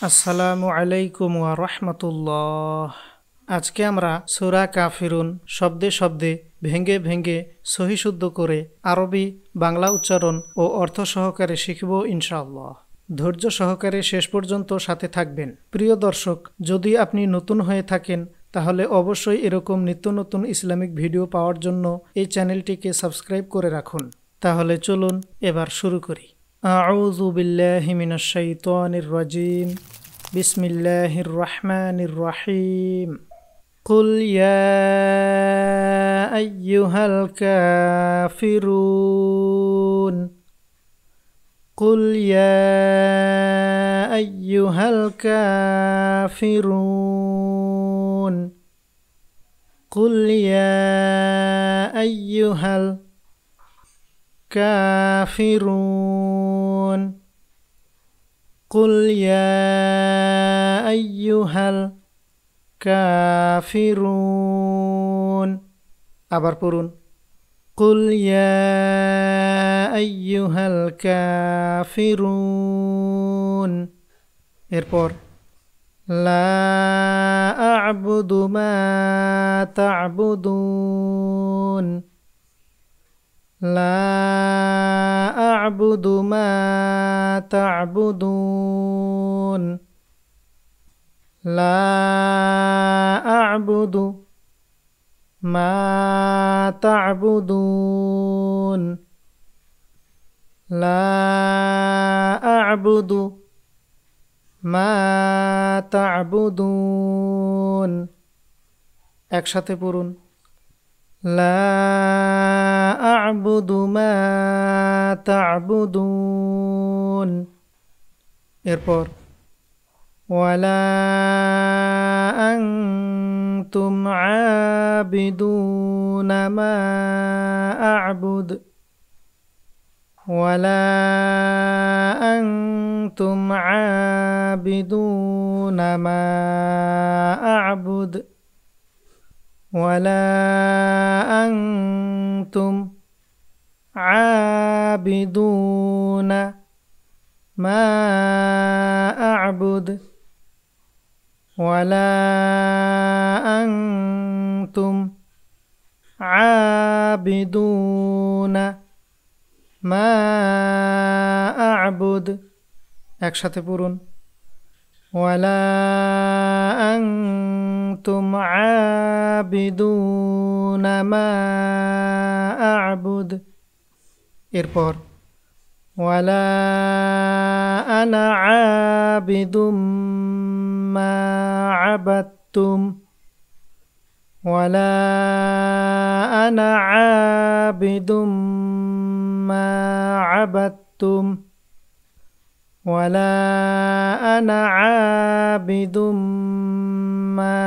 আসসালামু আলাইকুম ওয়া রাহমাতুল্লাহ। আজকে আমরা সূরা কাফিরুন শব্দে শব্দে ভেঙে ভেঙে সহিশুদ্ধ করে আরবি বাংলা উচ্চারণ ও অর্থ সহকারে শিখব ইনশাআল্লাহ। ধৈর্য সহকারে শেষ পর্যন্ত সাথে থাকবেন। প্রিয় দর্শক, যদি আপনি নতুন হয়ে থাকেন তাহলে অবশ্যই এরকম নিত্য নতুন ইসলামিক ভিডিও পাওয়ার জন্য এই চ্যানেলটিকে সাবস্ক্রাইব করে রাখুন। তাহলে চলুন এবার শুরু করি। আউযু বিল্লাহি মিনাশ শাইতানির রাজিম। বিসমিল্লাহির রহমানির রহিম। কুল ইয়া আইয়ুহাল কাফিরুন। কুল ইয়া আইয়ুহাল কাফিরুন। কুল ইয়া আইয়ুহাল কাফিরুন। قل يا أيها الكافرون আবার পড়ুন قل يا أيها الكافرون এরপর لا أعبد ما تعبدون لا أعبد ما تعبدون لا أعبد ما تعبدون لا أعبد ما تعبدون একসাথে পড়ুন لا أعبد ما تعبدون এরপর ولا أنتم عابدون ما أعبد ولا أنتم عابدون ما أعبد ولا أنتم عابدون ما أعبد ولا أنتم عابدون ما أعبد একসাথে পড়ুন ولا أنتم عابدون ما أعبد এরপর ولا أنا عابد ما عبدتم ولا أنا عابد ما عبدتم ولا أنا عابد ما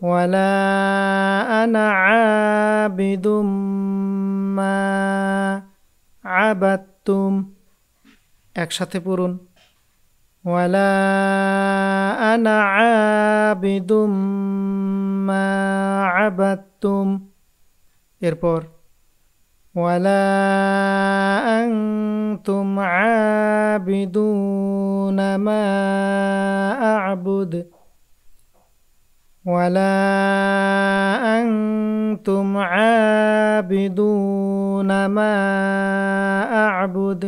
ولا أنا عابد ما عبدتم একসাথে পড়ুন ولا أنا عابد ما عبدتم এরপর ولا أنتم عابدون ما أعبد ولا أنتم عابدون ما أعبد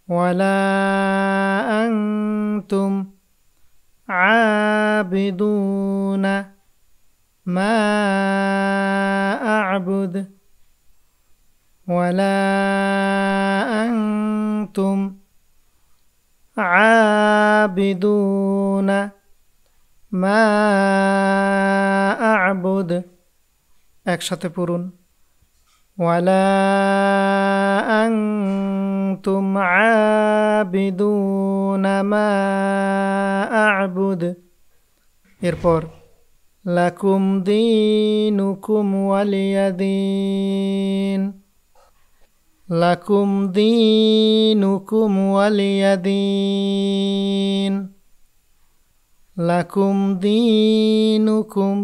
ولا أنتم عابدون ما أعبد ولا أنتم عابدون ما أعبد একসাথে পড়ুন ولا أنتم عابدون ما أعبد এরপর لكم دينكم ولي دين لكم دينكم ولي دين لكم دينكم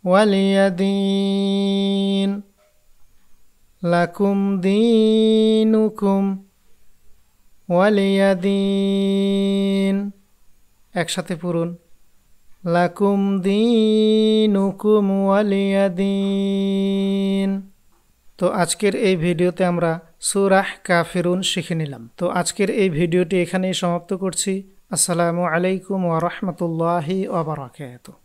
ولي دين لكم دينكم ওয়ালিয়াদিন। একসাথে পড়ুন, লাকুম দীনুকুম ওয়ালিয়াদিন। তো আজকের এই ভিডিওতে আমরা সূরা কাফিরুন শিখে নিলাম। তো আজকের এই ভিডিওটি এখানেই সমাপ্ত করছি। আসসালামু আলাইকুম ওয়া রাহমাতুল্লাহি ওয়া বারাকাতুহু।